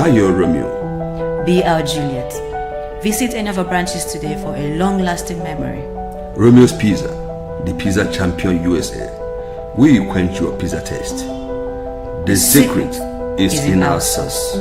Buy your Romeo. Be our Juliet. Visit any of our branches today for a long-lasting memory. Romeo's Pizza, the pizza champion USA. We quench your pizza taste. The secret is in our sauce.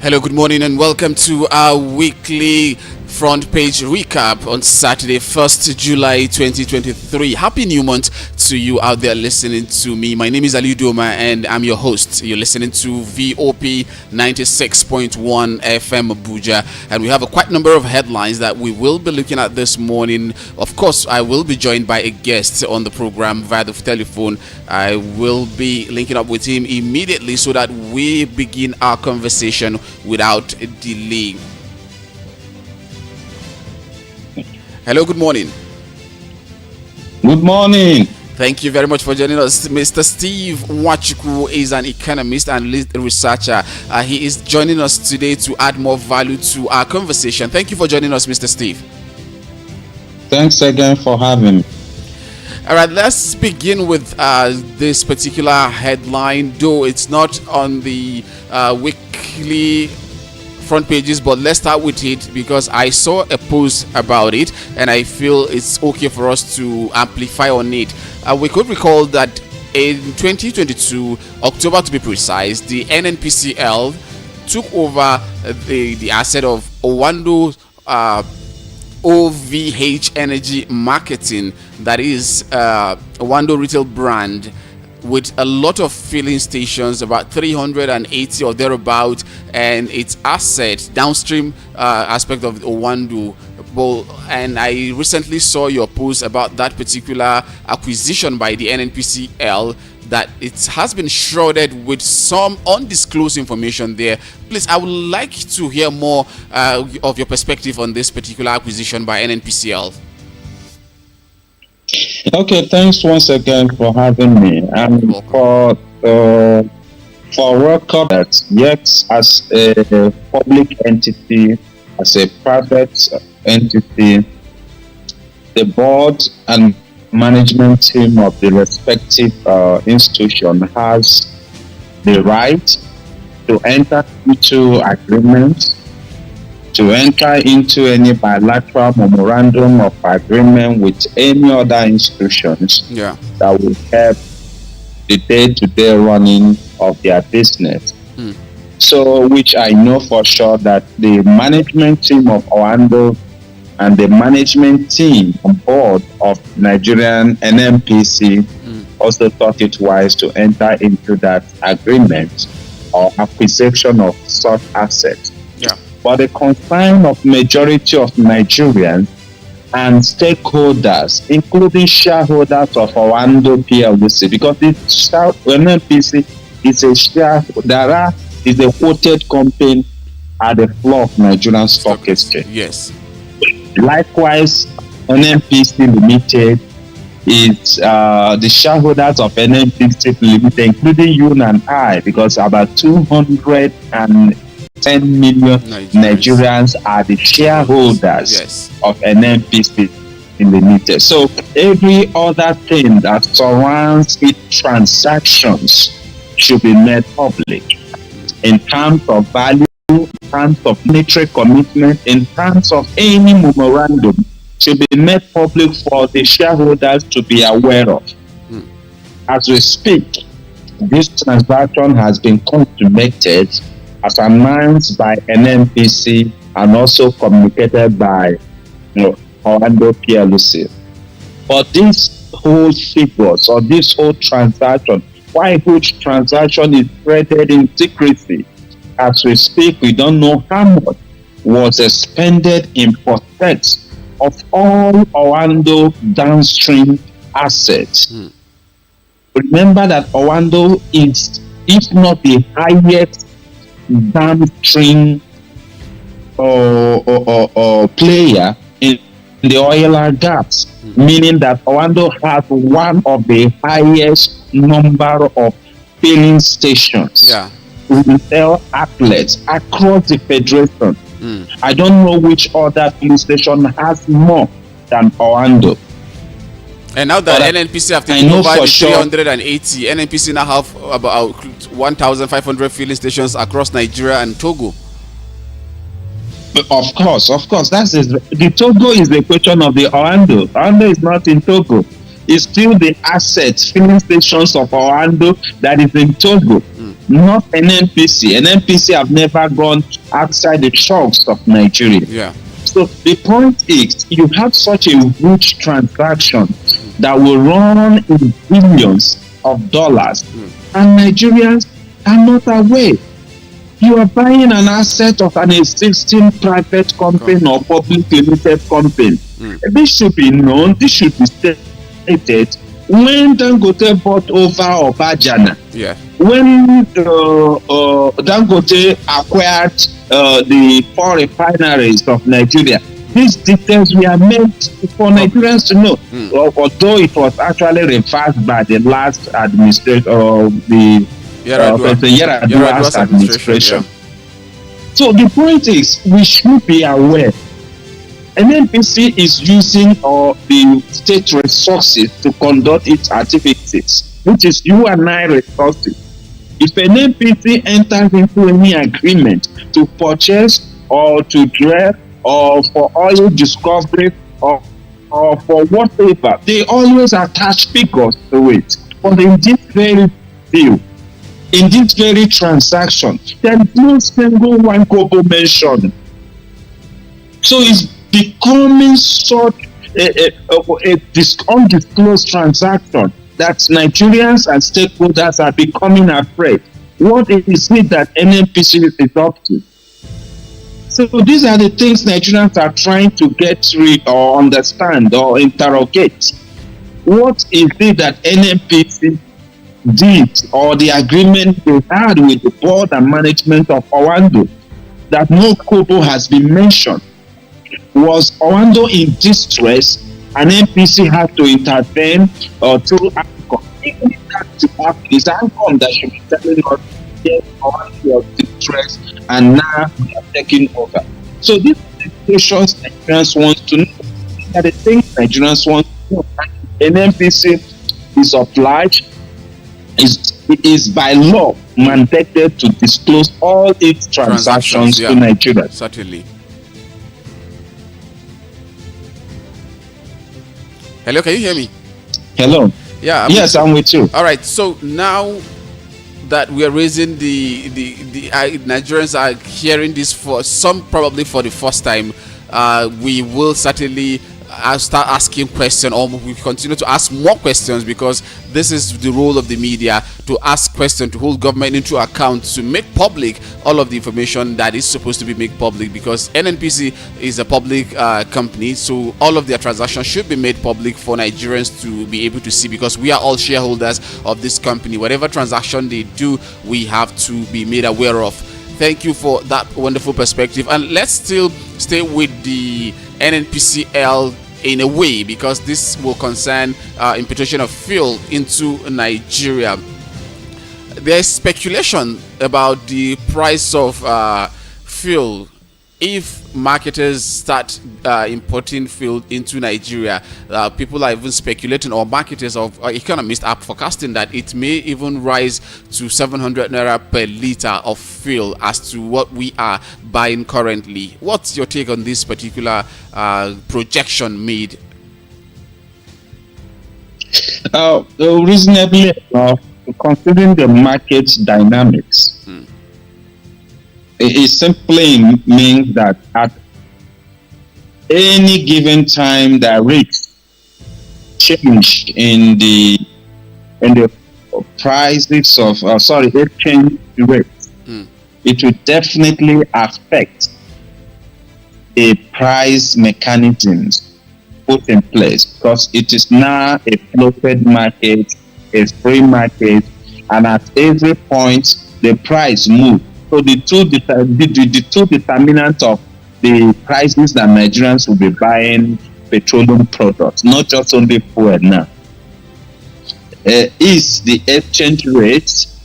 Hello, good morning, and welcome to our weekly front page recap on Saturday, 1st July 2023. Happy new month to you out there listening to me. My name is Aliudoma and I'm your host. You're listening to VOP 96.1 FM Abuja, and we have a quite number of headlines that we will be looking at this morning. Of course, I will be joined by a guest on the program via the telephone. I will be linking up with him immediately so that we begin our conversation without delay. Hello, good morning. Good morning. Thank you very much for joining us. Mr. Steve Nwachukwu is an economist and lead researcher. He is joining us today to add more value to our conversation. Thank you for joining us, Mr. Steve. Thanks again for having me. All right, let's begin with this particular headline, though it's not on the weekly front pages, but let's start with it because I saw a post about it and I feel it's okay for us to amplify on it. We could recall that in 2022, October to be precise, the NNPCL took over the asset of Oando OVH Energy Marketing, that is Oando retail brand, with a lot of filling stations, about 380 or thereabout, and its asset downstream aspect of Oando. And I recently saw your post about that particular acquisition by the NNPCL, that it has been shrouded with some undisclosed information there. Please, I would like to hear more of your perspective on this particular acquisition by NNPCL. Okay, thanks once again for having me. And for record, that yes, as a public entity, as a private entity, the board and management team of the respective institution has the right to enter into agreements, to enter into any bilateral memorandum of agreement with any other institutions that will help the day-to-day running of their business. So, which I know for sure that the management team of Oando and the management team on board of Nigerian NNPC also thought it wise to enter into that agreement or acquisition of such assets. But the concern of majority of Nigerians and stakeholders, including shareholders of Oando PLC, because NNPC is a shareholder, is a quoted company at the floor of Nigerian Stock Exchange. Yes. Likewise, NNPC Limited is the shareholders of NNPC Limited, including you and I, because about 210 million Nigerians are the shareholders of NNPC Limited. So every other thing that surrounds its transactions should be made public in terms of value, in terms of monetary commitment, in terms of any memorandum should be made public for the shareholders to be aware of. As we speak, this transaction has been consummated as announced by NNPC and also communicated by Oando PLC. But this whole figures or this whole transaction, why which transaction is threaded in secrecy? As we speak, we don't know how much was expended in protect of all Oando downstream assets. Remember that Oando is, if not the highest downstream player in the oil and gas, meaning that Oando has one of the highest number of filling stations, retail outlets across the federation. I don't know which other filling station has more than Oando. And now that NNPC have taken over the 380, NNPC now have about 1,500 filling stations across Nigeria and Togo. Of course. That's the Togo is the question of the Oando. Oando is not in Togo. It's still the assets, filling stations of Oando that is in Togo, not NNPC. NNPC have never gone outside the shores of Nigeria. So the point is, you have such a huge transaction that will run in billions of dollars, and Nigerians are not aware. You are buying an asset of an existing private company or public limited company. This should be known. This should be stated. When Dangote bought over Obajana, when Dangote acquired the 4 refineries of Nigeria, these details were meant for Nigerians to know. Although it was actually reversed by the last administration of the Yaradua's administration. So the point is, we should be aware. NNPC is using the state resources to conduct its activities, which is you and I resources. If NNPC enters into any agreement to purchase or to drill or for oil discovery or for whatever, they always attach figures to it. But in this very deal, in this very transaction, there is no single one kobo mentioned. So it's becoming such a undisclosed transaction that Nigerians and stakeholders are becoming afraid. What is it that NNPC is up to? So these are the things Nigerians are trying to get rid or understand or interrogate. What is it that NNPC did or the agreement they had with the board and management of Oando that no kobo has been mentioned? Was Oando in distress and NPC had to intervene through ANCOM? Even if that's it's ANCOM that should be telling us, yes, Oando was distressed and now we are taking over. So these are the questions Nigerians want to know. These are the things Nigerians want to know. And NNPC is obliged, is by law mandated to disclose all its transactions to Nigeria. Certainly. Hello, can you hear me? Hello. Yeah. Yes, I'm with you. All right. So now that we are raising the Nigerians are hearing this for some, probably for the first time, we will certainly start asking questions, or we continue to ask more questions, because this is the role of the media, to ask questions, to hold government into account, to make public all of the information that is supposed to be made public, because NNPC is a public company, so all of their transactions should be made public for Nigerians to be able to see, because we are all shareholders of this company. Whatever transaction they do, we have to be made aware of. Thank you for that wonderful perspective. And let's still stay with the NNPCL in a way, because this will concern importation of fuel into Nigeria. There's speculation about the price of fuel. If marketers start importing fuel into Nigeria, people are even speculating, or marketers of economists are forecasting, that it may even rise to 700 naira per liter of fuel as to what we are buying currently. What's your take on this particular projection made? Reasonably enough, considering the market dynamics, it simply means that at any given time that rates change in the prices of exchange rates, it will definitely affect the price mechanisms put in place, because it is now a floated market, a free market, and at every point the price moves. So the two determinants of the prices that Nigerians will be buying petroleum products, not just only fuel now, is the exchange rates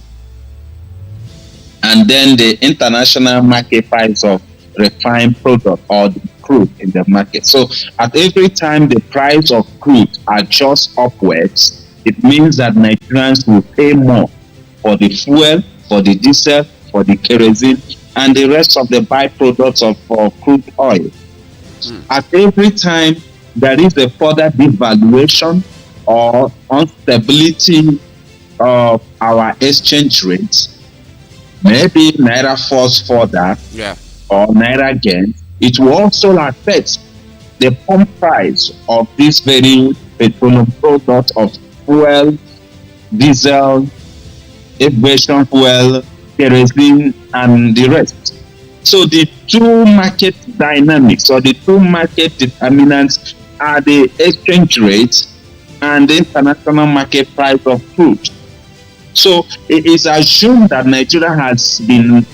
and then the international market price of refined product or the crude in the market. So at every time the price of crude adjusts upwards, it means that Nigerians will pay more for the fuel, for the diesel, for the kerosene, and the rest of the byproducts of crude oil. At every time there is a further devaluation or instability of our exchange rates, maybe Naira falls further, or Naira gains, it will also affect the pump price of this very petroleum product of fuel, diesel, aviation fuel, kerosene, and the rest. So the two market dynamics, or the two market determinants, are the exchange rate and the international market price of crude. So it is assumed that Nigeria has been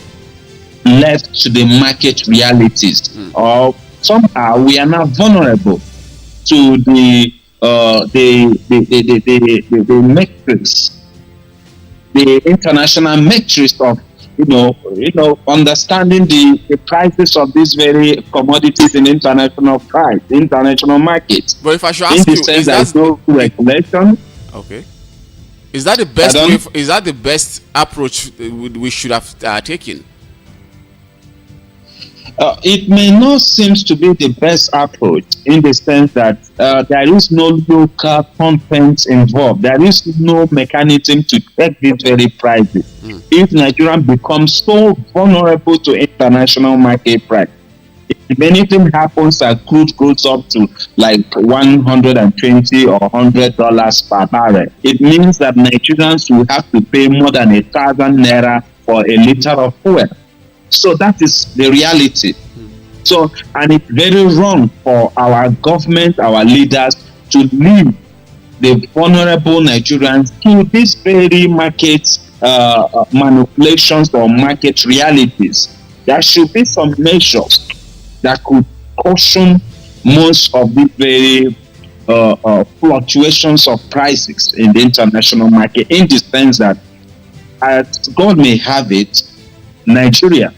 left to the market realities, or somehow we are now vulnerable to the metrics, the international metrics of understanding the prices of these very commodities in international markets. But if I should ask you, is that no regulation? Okay. Is that the best way? Is that the best approach we should have taken? It may not seem to be the best approach in the sense that there is no local content involved. There is no mechanism to check these very prices. If Nigeria becomes so vulnerable to international market price, if anything happens that crude goes up to like $120 or $100 per barrel, it means that Nigerians will have to pay more than 1,000 naira for a liter of fuel. So that is the reality. So, and it's very wrong for our government, our leaders, to leave the vulnerable Nigerians to these very market manipulations or market realities. There should be some measures that could caution most of the very fluctuations of prices in the international market, in the sense that, as God may have it, Nigeria,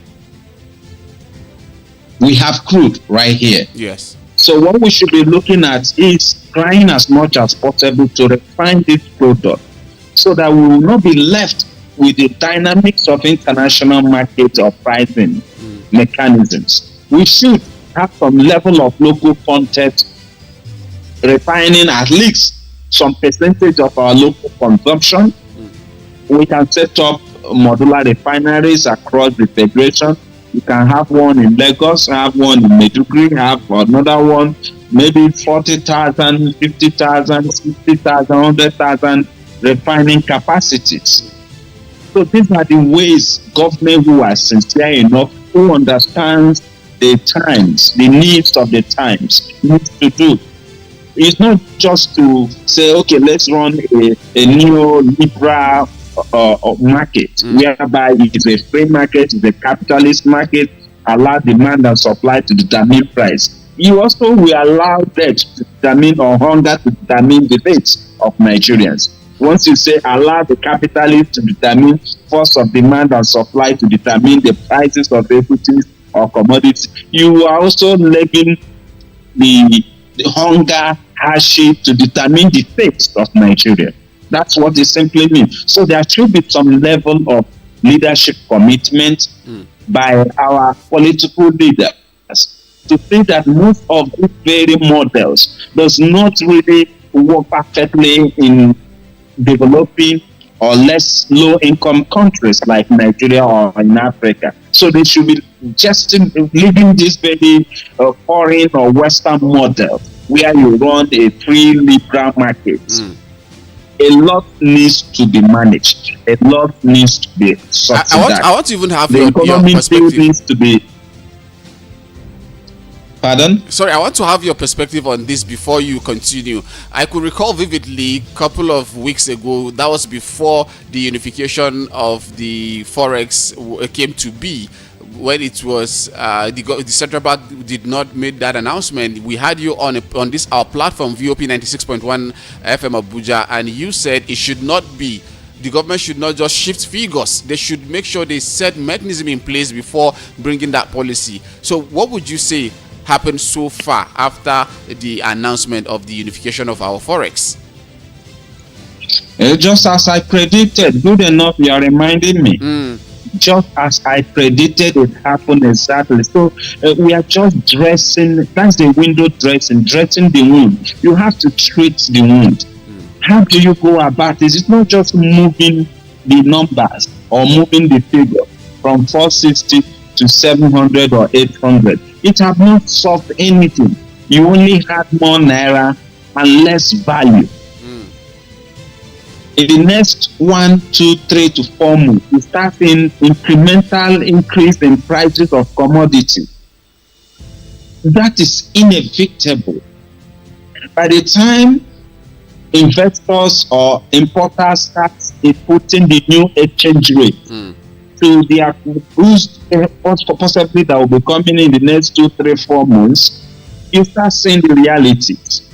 we have crude right here. Yes. So what we should be looking at is trying as much as possible to refine this product so that we will not be left with the dynamics of international market or pricing mechanisms. We should have some level of local content, refining at least some percentage of our local consumption. We can set up modular refineries across the federation. You can have one in Lagos, have one in Maiduguri, have another one, maybe 40,000, 50,000, 60,000, 100,000 refining capacities. So these are the ways government who are sincere enough, who understands the times, the needs of the times, needs to do. It's not just to say, okay, let's run a neoliberal market, whereby it's a free market, it's a capitalist market, allow demand and supply to determine price. You also will allow debt to determine, or hunger to determine the rates of Nigerians. Once you say allow the capitalists to determine force of demand and supply to determine the prices of equities or commodities, you are also leaving the hunger hardship to determine the fate of Nigeria. That's what it simply means. So there should be some level of leadership commitment by our political leaders to see that most of these very models does not really work perfectly in developing or less low-income countries like Nigeria or in Africa. So they should be just living this very foreign or Western model where you run a free liberal market. A lot needs to be managed. A lot needs to be subsidized. I want to even have the your economy perspective. Needs to be. Pardon? Sorry, I want to have your perspective on this before you continue. I could recall vividly a couple of weeks ago, that was before the unification of the Forex came to be, when it was the central bank did not make that announcement. We had you on this our platform, VOP 96.1 FM Abuja, and you said it should not be, the government should not just shift figures. They should make sure they set mechanism in place before bringing that policy. So what would you say happened so far after the announcement of the unification of our Forex? Just as I predicted, good enough, you are reminding me. Just as I predicted, it happened exactly. So we are just dressing, that's the window dressing the wound. You have to treat the wound. How do you go about it? It's not just moving the numbers or moving the figure from 460 to 700 or 800. It has not solved anything. You only had more naira and less value. In the next 1, 2, 3 to 4 months, you start seeing incremental increase in prices of commodity. That is inevitable. By the time investors or importers start putting the new exchange rate to their boost, possibly that will be coming in the next 2, 3, 4 months, you start seeing the realities.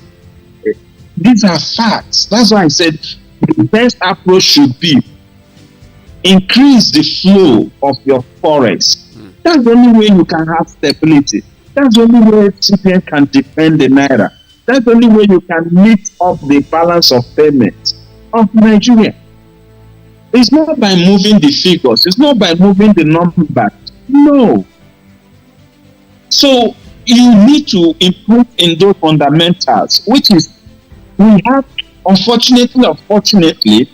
These are facts. That's why I said the best approach should be increase the flow of your forex. That's the only way you can have stability. That's the only way CPN can defend the naira. That's the only way you can meet up the balance of payment of Nigeria. It's not by moving the figures. It's not by moving the numbers. No. So you need to improve in those fundamentals, which is we have, unfortunately or fortunately,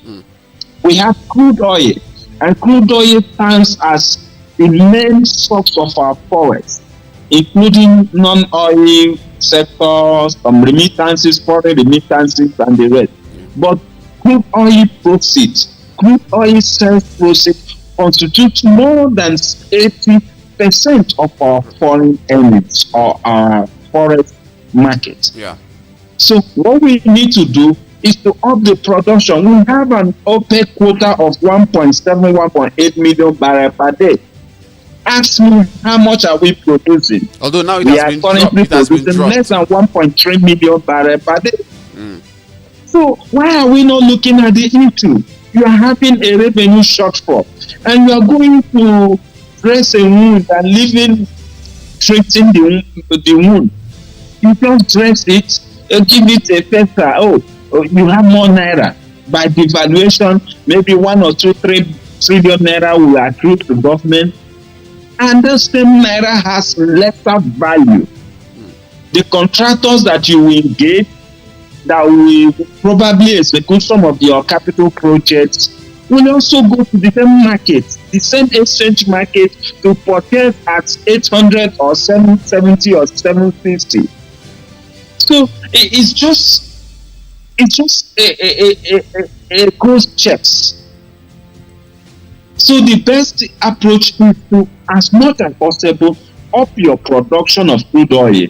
we have crude oil, and crude oil stands as the main source of our forests, including non-oil sectors, remittances, foreign remittances, and the rest. But crude oil proceeds, crude oil sales proceeds constitutes more than 80% of our foreign earnings or our forest market. Yeah. So what we need to do is to up the production. We have an OPEC quota of 1.7, 1.8 million barrels per day. Ask me, how much are we producing? Although now we are currently producing less than 1.3 million barrels per day. So why are we not looking at the issue? You are having a revenue shortfall, and you are going to dress a wound and leaving treating the wound. You just dress it, give it a festa. Oh, you have more naira. By devaluation, maybe 1 or 2, 3 trillion naira will accrue to government, and the same naira has lesser value. The contractors that you will engage, that will probably execute some of your capital projects, will also go to the same market, the same exchange market, to purchase at 800 or 770 or 750. So it's just a closed checks. So the best approach is to, as much as possible, up your production of crude oil,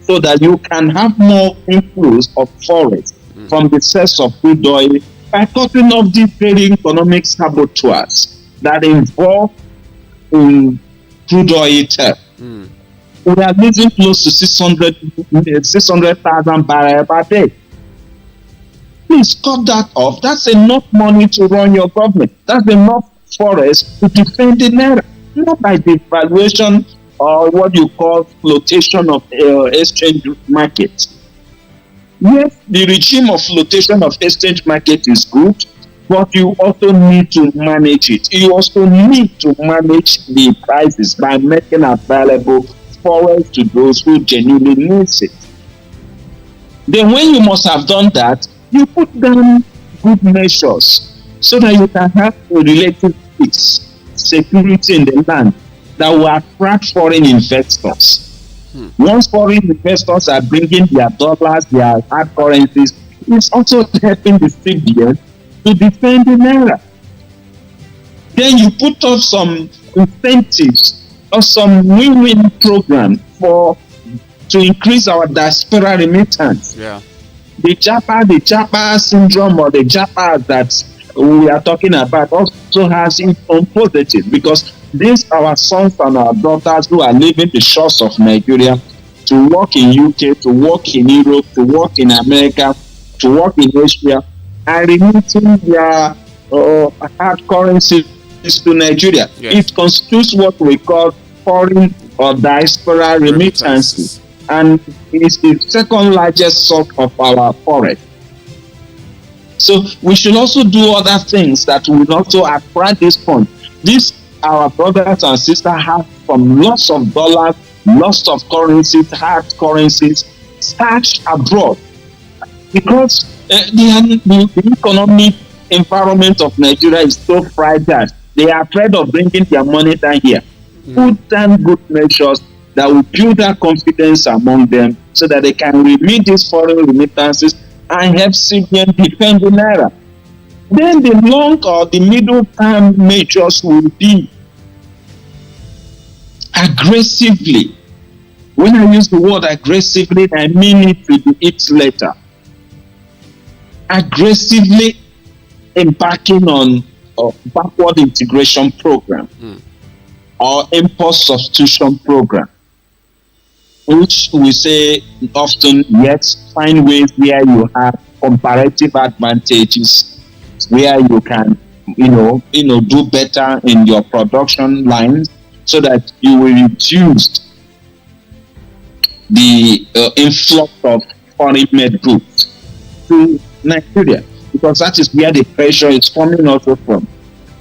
so that you can have more inflows of forest from the sales of crude oil, by cutting off these very economic saboteurs that involve in crude oil theft. We are losing close to 600,000 barrels per day. Please cut that off. That's enough money to run your government. That's enough forest to defend the naira, not by devaluation or what you call flotation of exchange market. Yes, the regime of flotation of exchange market is good, but you also need to manage it. You also need to manage the prices by making available forest to those who genuinely need it. Then when you must have done that, you put down good measures so that you can have a relative peace, security in the land that will attract foreign investors. Once foreign investors are bringing their dollars, their hard currencies, it's also helping the CBN to defend the naira. Then you put up some incentives or some win-win program to increase our diaspora remittance. Yeah. The Japa syndrome, or the Japa that we are talking about, also has its own positive, because these our sons and our daughters who are leaving the shores of Nigeria to work in UK, to work in Europe, to work in America, to work in Asia, are remitting their hard currencies to Nigeria. Yes. It constitutes what we call foreign or diaspora remittances, and it's the second largest source of our forest. So we should also do other things that will also attract this fund. These our brothers and sisters have from lots of dollars, lots of currencies, hard currencies, stashed abroad, because the economic environment of Nigeria is so fragile. They are afraid of bringing their money down here. Put down good measures that will build that confidence among them, so that they can remit these foreign remittances and help CBN defend the naira. Then the long or the middle term measures will be aggressively. When I use the word aggressively, I mean it with its letter. Aggressively embarking on a backward integration program or import substitution program, which we say often, yes, find ways where you have comparative advantages, where you can, do better in your production lines, so that you will reduce the influx of foreign-made goods to Nigeria, because that is where the pressure is coming also from.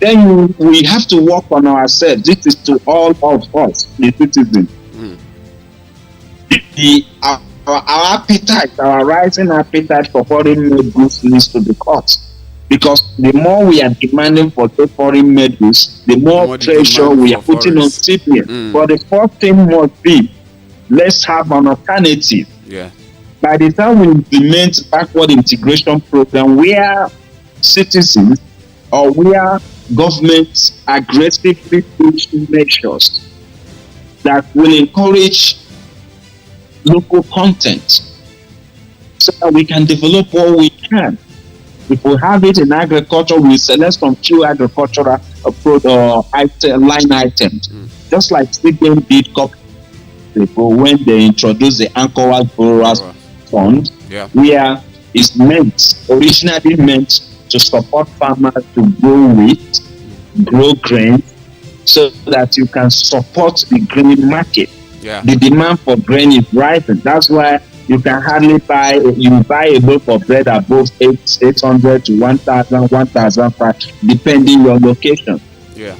Then we have to work on ourselves. This is to all of us, the citizens. our appetite, our rising appetite for foreign made goods needs to be cut. Because the more we are demanding for the foreign made goods, the more pressure we are putting on CPN. But the first thing must be, let's have an alternative. Yeah. By the time we implement backward integration program where citizens or where governments aggressively push measures that will encourage local content so that we can develop what we can. If we have it in agriculture, we select some few agricultural line items, just like Sweden did when they introduced the Anchorage Borrowers Fund, where it's originally meant to support farmers to grow wheat, grow grains, so that you can support the grain market. Yeah. The demand for grain is rising. That's why you can hardly buy a loaf of bread above 800 to 1,000, 1,005, depending on location. Yeah.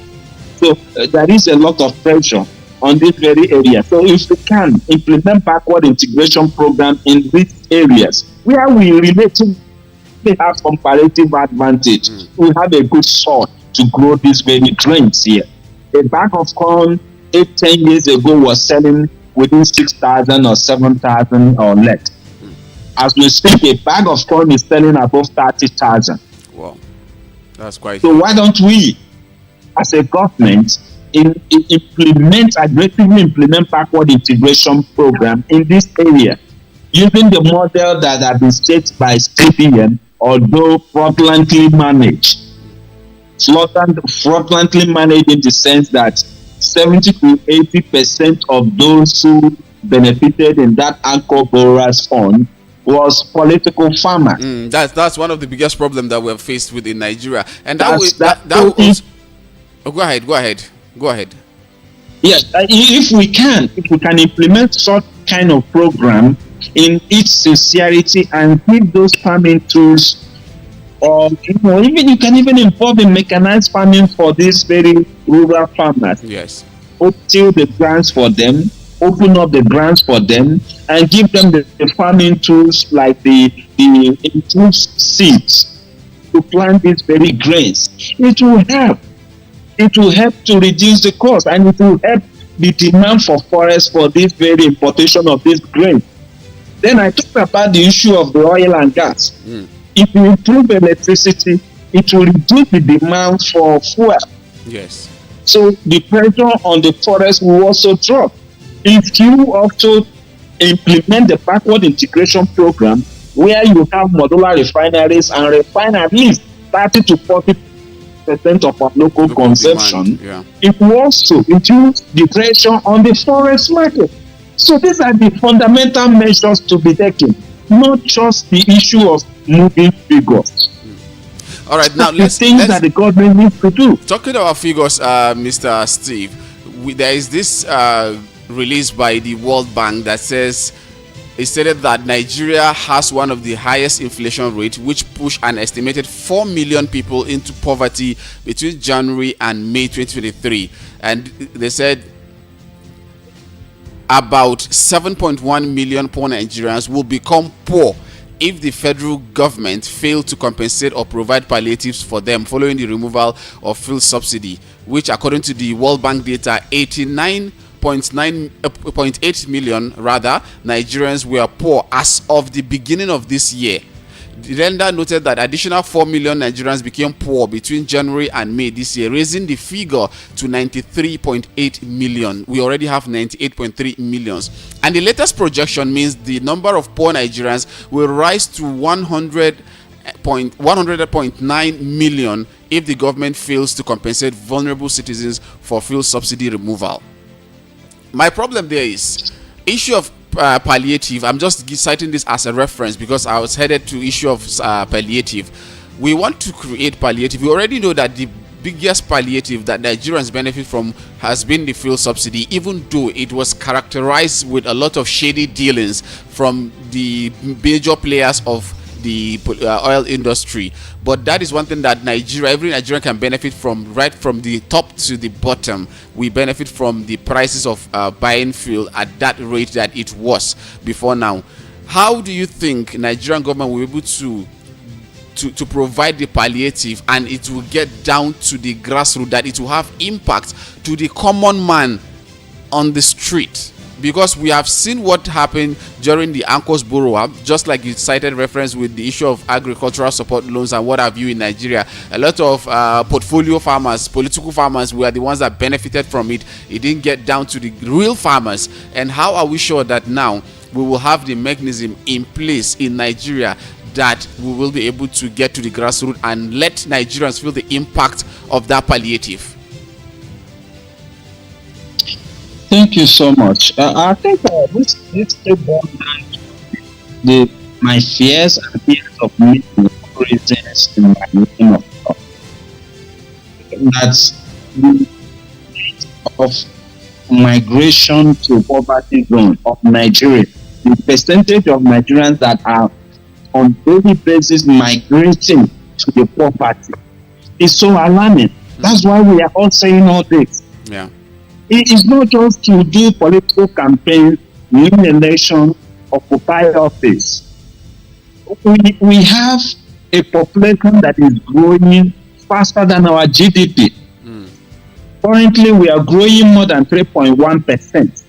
So there is a lot of pressure on this very area. So if we can implement backward integration program in these areas where we relatively have comparative advantage, we have a good soil to grow these very grains here. A bag of corn 10 years ago was selling within 6,000 or 7,000 or less. As we speak, a bag of corn is selling above 30,000. Wow, that's quite. So why don't we, as a government, aggressively implement backward integration program in this area, using the model that has been set by CPN, although fraudulently managed. Fraudulently managed in the sense that 70 to 80% of those who benefited in that Anchor Borrowers Fund was political farmers. That's one of the biggest problems that we're faced with in Nigeria. And go ahead. Yes, if we can implement such kind of program in its sincerity and give those farming tools, or you can even involve in mechanized farming for these very rural farmers. Yes. Till the grants for them, open up the grants for them, and give them the farming tools like the improved seeds to plant these very grains. It will help. It will help to reduce the cost, and it will help the demand for forests for this very importation of this grain. Then I talked about the issue of the oil and gas. If you improve electricity, it will reduce the demand for fuel. Yes. So the pressure on the forest will also drop. If you also implement the backward integration program where you have modular refineries and refine at least 30 to 40% of our local consumption, it will also reduce the pressure on the forest market. So these are the fundamental measures to be taken, not just the issue of moving figures. All right, now let's that the government needs to do. Talking about figures, Mr. Steve, there is this release by the World Bank that says it stated that Nigeria has one of the highest inflation rates, which pushed an estimated 4 million people into poverty between January and May 2023, and they said about 7.1 million poor Nigerians will become poor if the federal government failed to compensate or provide palliatives for them following the removal of fuel subsidy, which according to the World Bank data, 89.8 million Nigerians were poor as of the beginning of this year. The lender noted that additional 4 million Nigerians became poor between January and May this year, raising the figure to 93.8 million. We already have 98.3 millions. And the latest projection means the number of poor Nigerians will rise to 100.9 million if the government fails to compensate vulnerable citizens for fuel subsidy removal. My problem there is issue of palliative. I'm just citing this as a reference because I was headed to issue of palliative. We want to create palliative. We already know that the biggest palliative that Nigerians benefit from has been the fuel subsidy, even though it was characterized with a lot of shady dealings from the major players of the oil industry. But that is one thing that every Nigerian can benefit from, right from the top to the bottom. We benefit from the prices of buying fuel at that rate that it was before now. How do you think Nigerian government will be able to provide the palliative, and it will get down to the grassroots, that it will have impact to the common man on the street? Because we have seen what happened during the Anchors borrower, just like you cited reference with the issue of agricultural support loans and what have you in Nigeria. A lot of portfolio farmers, political farmers, were the ones that benefited from it. It didn't get down to the real farmers. And how are we sure that now we will have the mechanism in place in Nigeria that we will be able to get to the grassroots and let Nigerians feel the impact of that palliative? Thank you so much. I think this my fears and fears of many reasons in my name of God. That's the rate of migration to poverty zone of Nigeria. The percentage of Nigerians that are on daily basis migrating to the poverty is so alarming. That's why we are all saying all this. Yeah. It is not just to do political campaigns, win election, occupy office. We have a population that is growing faster than our GDP. Currently, we are growing more than 3.1%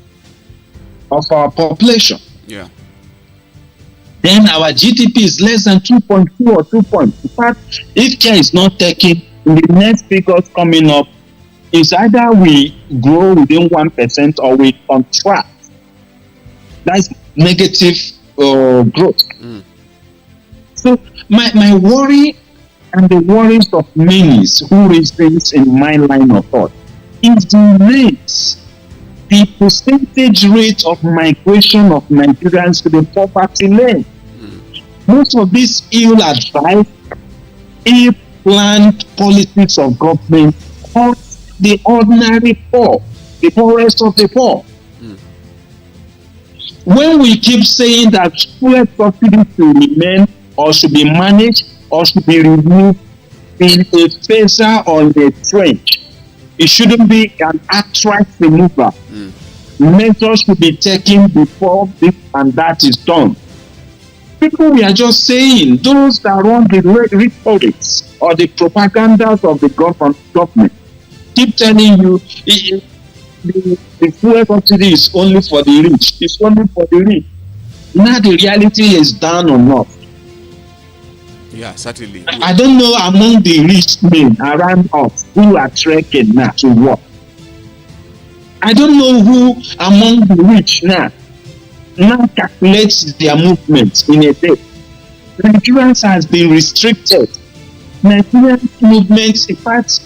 of our population. Yeah. Then our GDP is less than 2.2 or 2 point. In fact, if care is not taken, in the next figures coming up, is either we grow within 1% or we contract. That's negative growth. So my worry and the worries of many who raise things in my line of thought is the percentage rate of migration of Nigerians to the poverty lane. Most of these ill-advised, ill-planned policies of government hurt the ordinary poor, the poorest of the poor. When we keep saying that fuel subsidies should remain or should be managed or should be removed in a phaser or in a trench, it shouldn't be an outright removal. Measures should be taken before this and that is done. People, we are just saying, those that run the rhetorics or the propagandas of the government keep telling you the fuel subsidy is only for the rich. It's only for the rich. Now the reality is down or not. Yeah, certainly. I don't know among the rich men around us who are trekking now to work. I don't know who among the rich now calculates their movements in a day. Nigerians has been restricted. Nigerian movements, in fact,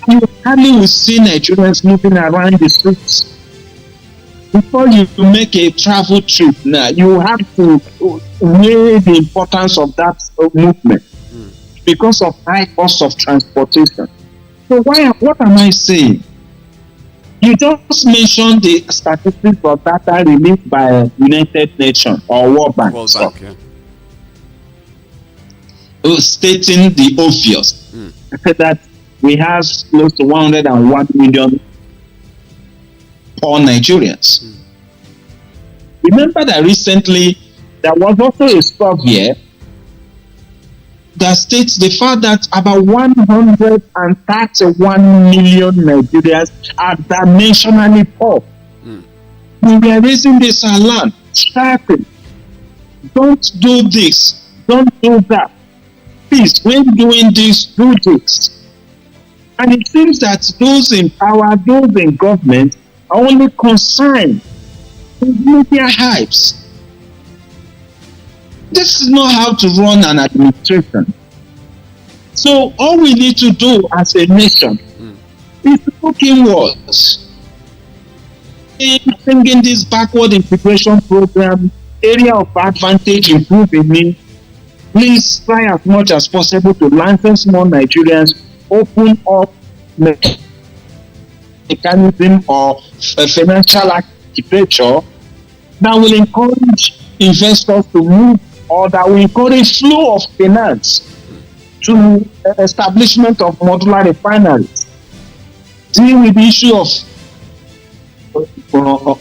you hardly will see Nigerians moving around the streets. Before you make a travel trip now, you have to weigh the importance of that movement because of high cost of transportation. So what am I saying? You just mentioned the statistics of data released by United Nations or World Bank. Stating the obvious that we have close to 101 million poor Nigerians. Remember that recently there was also a survey that states the fact that about 131 million Nigerians are dimensionally poor. We are raising this alarm, shouting, don't do this, don't do that. Please, when doing this, do this. And it seems that those in power, those in government, are only concerned with media hypes. This is not how to run an administration. So all we need to do as a nation is to look inwards. Bringing this backward integration program, area of advantage, improving it. Please try as much as possible to license more Nigerians, open up mechanism or financial architecture that will encourage investors to move or that will encourage flow of finance to establishment of modular refineries, deal with the issue of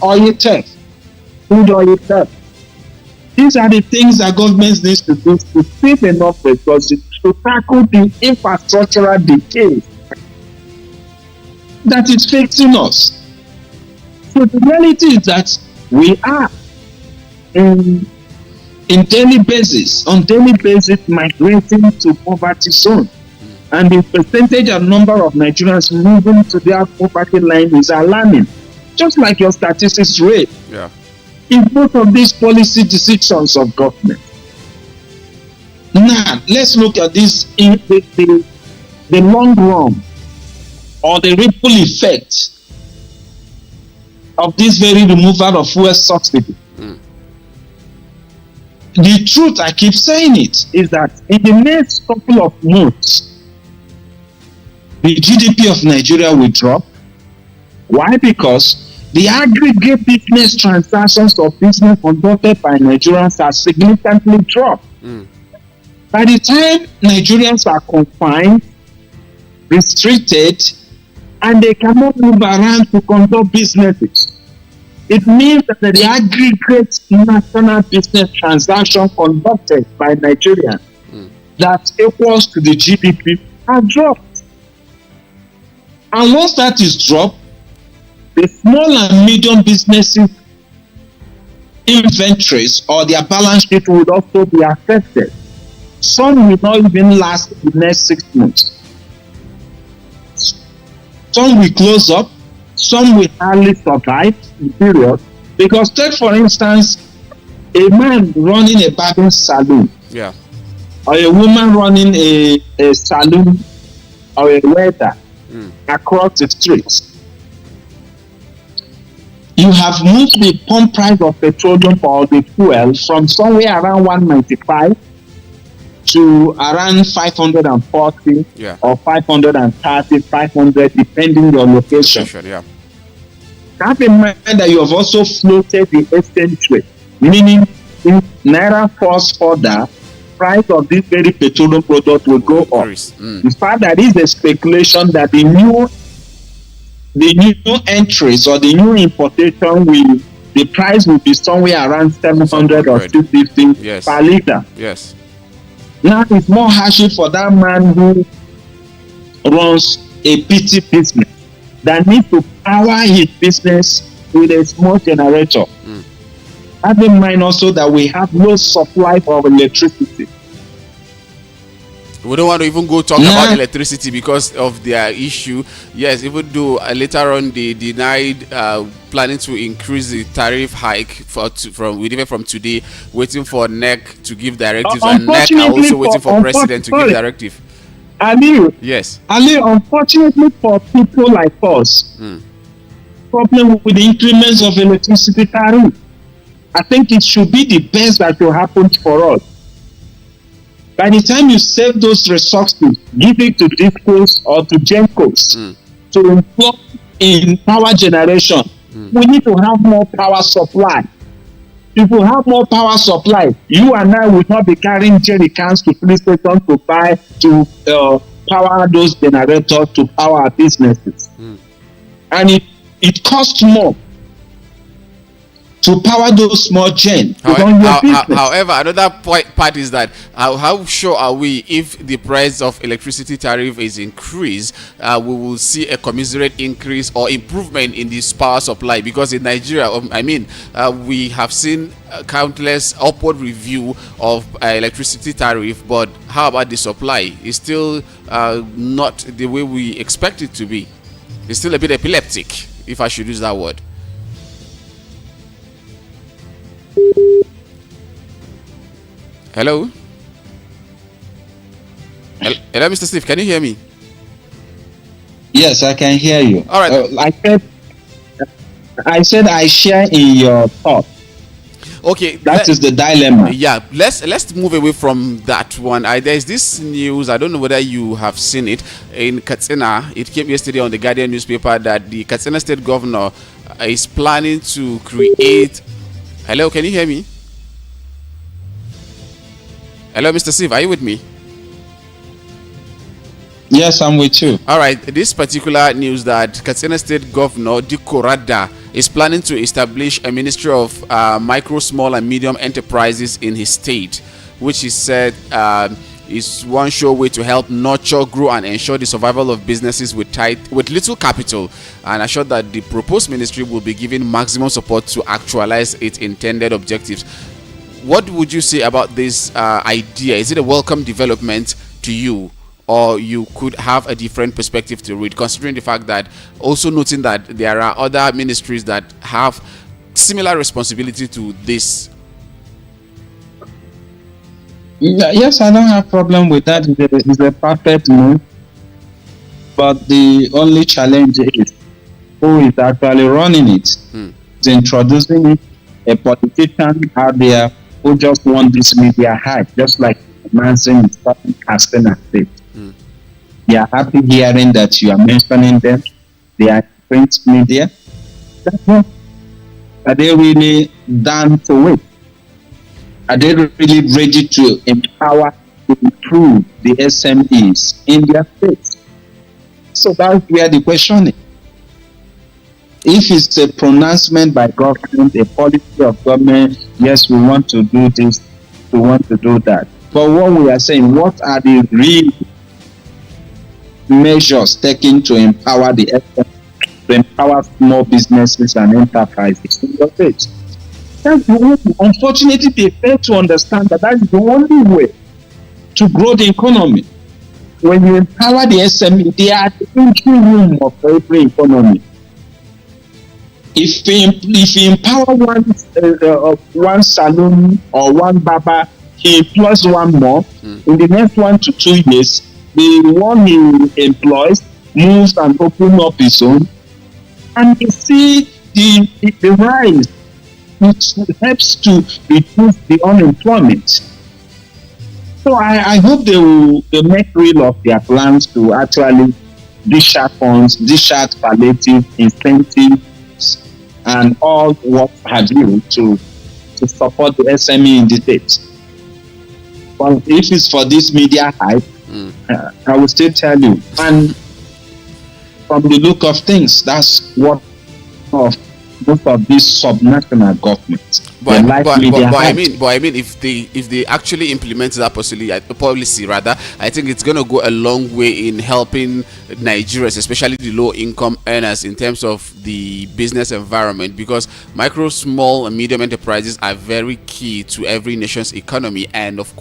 oil theft, crude oil theft. These are the things that governments need to do to save enough resources to tackle the infrastructural decay that is facing us. So the reality is that we are on daily basis migrating to poverty zone. And the percentage and number of Nigerians moving to their poverty line is alarming. Just like your statistics rate. Yeah. In both of these policy decisions of government. Now, let's look at this in the long run, or the ripple effect of this very removal of fuel subsidy. The truth, I keep saying it, is that in the next couple of months, the GDP of Nigeria will drop. Why? Because the aggregate business transactions of business conducted by Nigerians are significantly dropped. By the time Nigerians are confined, restricted, and they cannot move around to conduct businesses, it means that the aggregate national business transaction conducted by Nigerians that equals to the GDP are dropped. And once that is dropped, the small and medium businesses inventories or their balance sheet would also be affected. Some will not even last the next 6 months. Some will close up, some will hardly survive the period. Because take for instance, a man running a barbering salon, or a woman running a salon or a welder across the streets. You have moved the pump price of petroleum or the fuel from somewhere around 195 to around 540 or 530, 500, depending your location. Have in mind that you have also floated the exchange rate, meaning if Naira falls further, price of this very petroleum product will go up. In fact, there is a speculation that the new entries or the new importation the price will be somewhere around 700 or 250 per liter. Now it's more harsher for that man who runs a PT business that needs to power his business with a small generator. Have in mind also that we have no supply of electricity. We don't want to even go talk about electricity because of their issue. Yes, even though later on they denied planning to increase the tariff hike from today, waiting for NEC to give directives, and NEC are also waiting for President to give directive. Ali, yes. Ali, unfortunately for people like us, problem with the increments of electricity tariff, I think it should be the best that will happen for us. By the time you save those resources, give it to DISCOs or to GENCOs to employ in power generation, we need to have more power supply. If we have more power supply, you and I will not be carrying jerry cans to police stations to buy to power those generators to power our businesses. And it costs more to power those small gen. However, another part is that how sure are we if the price of electricity tariff is increased, we will see a commensurate increase or improvement in this power supply? Because in Nigeria, we have seen countless upward review of electricity tariff, but how about the supply? It's still not the way we expect it to be. It's still a bit epileptic, if I should use that word. Hello? Hello, Mr. Steve, can you hear me? Yes, I can hear you. All right. I said I share in your thought. Okay, that is the dilemma. Yeah, let's move away from that one. There's this news, I don't know whether you have seen it, in Katsina. It came yesterday on the Guardian newspaper that the Katsina state governor is planning to create... Hello, can you hear me? Hello, Mr. Steve, are you with me? Yes, I'm with you. All right, this particular news that Katsina State Governor Dikko Radda is planning to establish a Ministry of Micro, Small and Medium Enterprises in his state, which he said is one sure way to help nurture, grow and ensure the survival of businesses with little capital, and assured that the proposed ministry will be given maximum support to actualize its intended objectives. What would you say about this idea? Is it a welcome development to you, or you could have a different perspective to it, considering the fact that, also noting that there are other ministries that have similar responsibility to this? Yes, I don't have problem with that. It's a perfect move. But the only challenge is who is actually running it. Is introducing it a politician out there who just want this media hype, just like Manson is casting at it. They are happy hearing that you are mentioning them. They are print media. Are they really down to it? Are they really ready to empower, to improve the SMEs in their states? So that's where the question is. If it's a pronouncement by government, a policy of government, yes, we want to do this, we want to do that. But what we are saying, what are the real measures taken to empower the SMEs, to empower small businesses and enterprises in your states? That's the only, unfortunately, they fail to understand that is the only way to grow the economy. When you empower the SME, they are the entry room of every economy. If you empower one salon or one barber, he employs one more. In the next 1 to 2 years, the one he employs moves and opens up his own, and you see the rise, which helps to reduce the unemployment. So I hope they make real of their plans to actually dish out funds, dish out palliative incentives, and all what have you to support the SME in the state. But if it's for this media hype, I will still tell you. And from the look of things, that's what of most of these subnational governments. But I mean, if they actually implement that policy, I think it's going to go a long way in helping Nigerians, especially the low-income earners, in terms of the business environment, because micro, small, and medium enterprises are very key to every nation's economy, and of